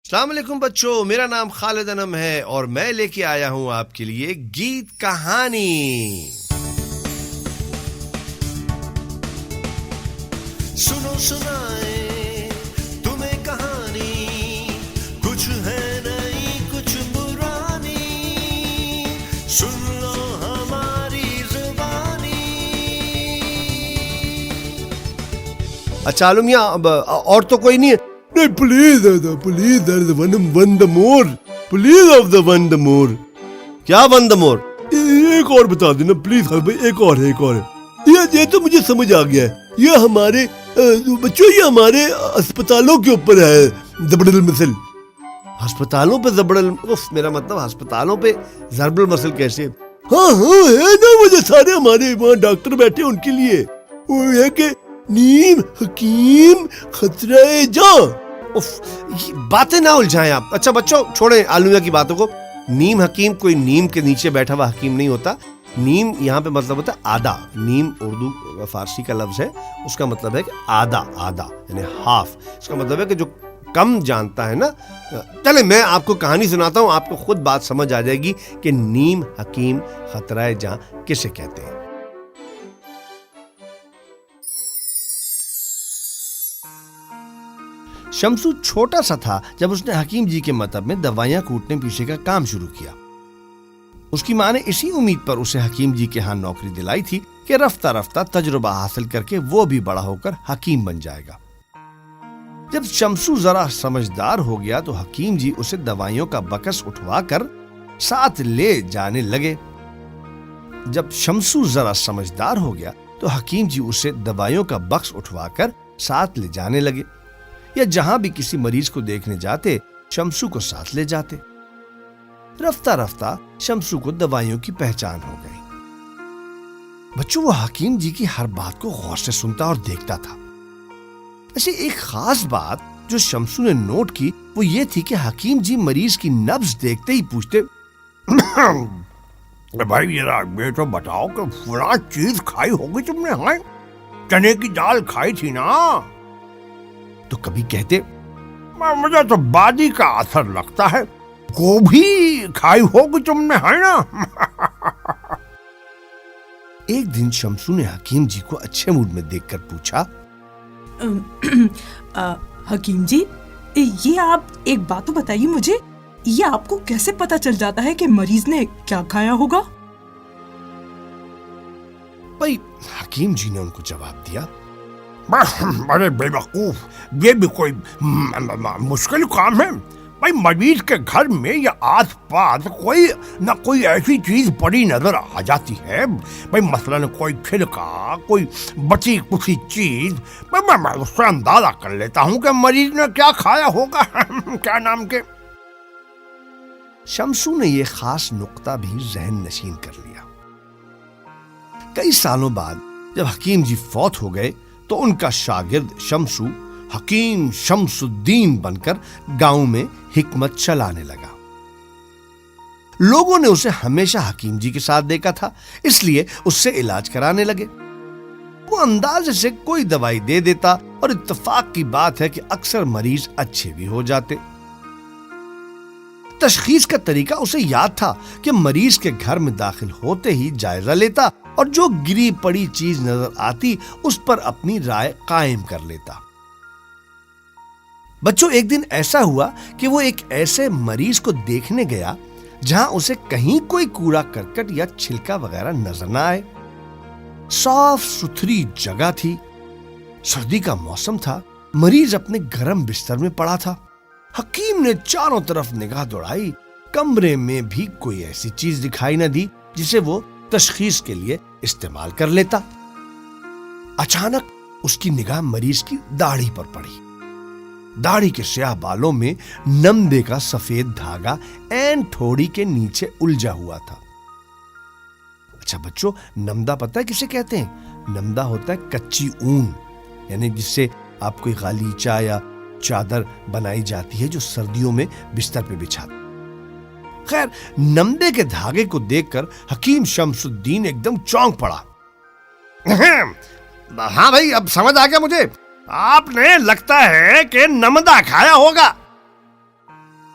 السلام علیکم بچوں، میرا نام خالد انم ہے اور میں لے کے آیا ہوں آپ کے لیے گیت کہانی۔ سنو سنائیں تمہیں کہانی، کچھ ہے نئی کچھ پرانی، سن لو ہماری زبانی۔ اچھا عالم میاں، اور تو کوئی نہیں ہے؟ نہیں please please one the more, please off the one the more. کیا ون دا مور؟ ایک اور بتا دینا پلیز خالد بھائی، ایک اور ہے۔ یہ تو مجھے سمجھ آ گیا ہے، یہ ہمارے بچوں، یہ ہمارے اسپتالوں کے اوپر ہے ضرب المثل۔ ہسپتالوں پہ ضرب میرا مطلب ہسپتالوں پہ ضرب المثل کیسے؟ ہاں ہے نا، مجھے سارے ہمارے وہاں ڈاکٹر بیٹھے ان کے لیے وہ ہے کہ نیم حکیم خطرہ جاں۔ باتیں نہ الجھائیں آپ۔ اچھا بچوں چھوڑیں عالمیہ کی باتوں کو۔ نیم حکیم کوئی نیم کے نیچے بیٹھا ہوا حکیم نہیں ہوتا۔ نیم یہاں پہ مطلب ہوتا ہے آدھا۔ نیم اردو فارسی کا لفظ ہے، اس کا مطلب ہے کہ آدھا یعنی ہاف۔ اس کا مطلب ہے کہ جو کم جانتا ہے نا۔ چلے میں آپ کو کہانی سناتا ہوں، آپ کو خود بات سمجھ آ جائے گی کہ نیم حکیم خطرہ جاں کسے کہتے ہیں۔ شمسو چھوٹا سا تھا جب اس نے حکیم جی کے مطب میں دوائیاں کوٹنے پیچھے کا کام شروع کیا۔ اس کی ماں نے اسی امید پر اسے حکیم جی کے ہاں نوکری دلائی تھی کہ رفتہ رفتہ تجربہ حاصل کر کے وہ بھی بڑا ہو کر حکیم بن جائے گا۔ جب شمسو ذرا سمجھدار ہو گیا تو حکیم جی اسے دوائیوں کا بکس اٹھوا کر ساتھ لے جانے لگے۔ جب شمسو ذرا سمجھدار ہو گیا تو حکیم جی اسے دوائیوں کا بکس اٹھوا کر ساتھ لے جانے لگے، یا جہاں بھی کسی مریض کو دیکھنے جاتے شمسو کو ساتھ لے جاتے۔ رفتہ رفتہ شمسو کو دوائیوں کی پہچان ہو گئی۔ بچوں وہ حکیم جی کی ہر بات کو غور سے سنتا اور دیکھتا تھا۔ ایسے ایک خاص بات جو شمسو نے نوٹ کی وہ یہ تھی کہ حکیم جی مریض کی نبض دیکھتے ہی پوچھتے، بھائی یہ تو بتاؤ کہ فلاں چیز کھائی ہوگی تم نے؟ ہاں چنے کی دال کھائی تھی نا؟ تو کبھی کہتے، مجھے تو بادی کا اثر لگتا ہے، گوبھی کھائی ہوگی تم نے، ہے نا؟ ایک دن شمسو نے حکیم جی کو اچھے موڈ میں دیکھ کر پوچھا، حکیم جی یہ آپ ایک بات تو بتائیے مجھے، یہ آپ کو کیسے پتا چل جاتا ہے کہ مریض نے کیا کھایا ہوگا؟ بھائی حکیم جی نے ان کو جواب دیا، ارے بے وقوف، یہ بھی کوئی مشکل کام ہے؟ بھائی مریض کے گھر میں یا آس پاس کوئی نہ کوئی ایسی چیز پڑی نظر آ جاتی ہے، بھائی مثلاً کوئی چھلکا، کوئی بچی کچھ چیز، میں اس سے اندازہ کر لیتا ہوں کہ مریض نے کیا کھایا ہوگا۔ کیا نام کے؟ شمسو نے یہ خاص نقطہ بھی ذہن نشین کر لیا۔ کئی سالوں بعد جب حکیم جی فوت ہو گئے تو ان کا شاگرد شمسو حکیم شمس الدین بن کر گاؤں میں حکمت چلانے لگا۔ لوگوں نے اسے ہمیشہ حکیم جی کے ساتھ دیکھا تھا، اس لیے اس سے علاج کرانے لگے۔ وہ اندازے سے کوئی دوائی دے دیتا اور اتفاق کی بات ہے کہ اکثر مریض اچھے بھی ہو جاتے۔ تشخیص کا طریقہ اسے یاد تھا کہ مریض کے گھر میں داخل ہوتے ہی جائزہ لیتا اور جو گری پڑی چیز نظر آتی اس پر اپنی رائے قائم کر لیتا۔ بچوں ایک دن ایسا ہوا کہ وہ ایک ایسے مریض کو دیکھنے گیا جہاں اسے کہیں کوئی کوڑا کرکٹ یا چھلکا وغیرہ نظر نہ آئے۔ صاف ستھری جگہ تھی، سردی کا موسم تھا، مریض اپنے گرم بستر میں پڑا تھا۔ حکیم نے چاروں طرف نگاہ دوڑائی، کمرے میں بھی کوئی ایسی چیز دکھائی نہ دی جسے وہ تشخیص کے لیے استعمال کر لیتا۔ اچانک اس کی نگاہ مریض کی داڑھی پر پڑی۔ داڑھی کے سیاہ بالوں میں نمدے کا سفید دھاگا این ٹھوڑی کے نیچے الجھا ہوا تھا۔ اچھا بچوں نمدہ پتہ ہے کسے کہتے ہیں؟ نمدہ ہوتا ہے کچی اون، یعنی جس سے آپ کوئی غالیچہ یا چادر بنائی جاتی ہے جو سردیوں میں بستر پہ بچھاتے۔ خیر نمدے کے دھاگے کو دیکھ کر حکیم شمس الدین ایک دم چونک پڑا۔ ہاں بھائی اب سمجھ آ گیا مجھے، آپ نے لگتا ہے کہ نمدہ کھایا ہوگا۔